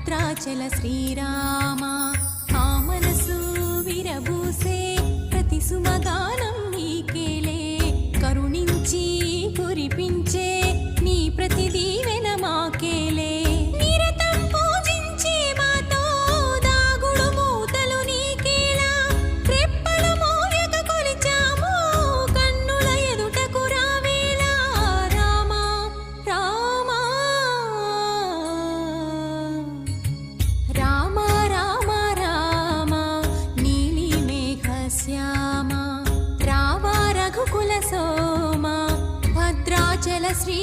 భద్రాచల శ్రీరామ ఆ మనసు విరబూసే ప్రతి సుమగానం నీకేలే కరుణించి కురిపించే నీ ప్రతి దీవెన మాకేలే నిరతం పూజించే మాతో దాగుడు మూతలు నీకేలా రెప్పలు మోయక కొలిచాము కన్నుల ఎదుటకు రావేలా రామ రామ రామ రామ రామ నీలి మేఘ శ్యామ రావ రఘుకుల సోమ భద్రాచల శ్రీ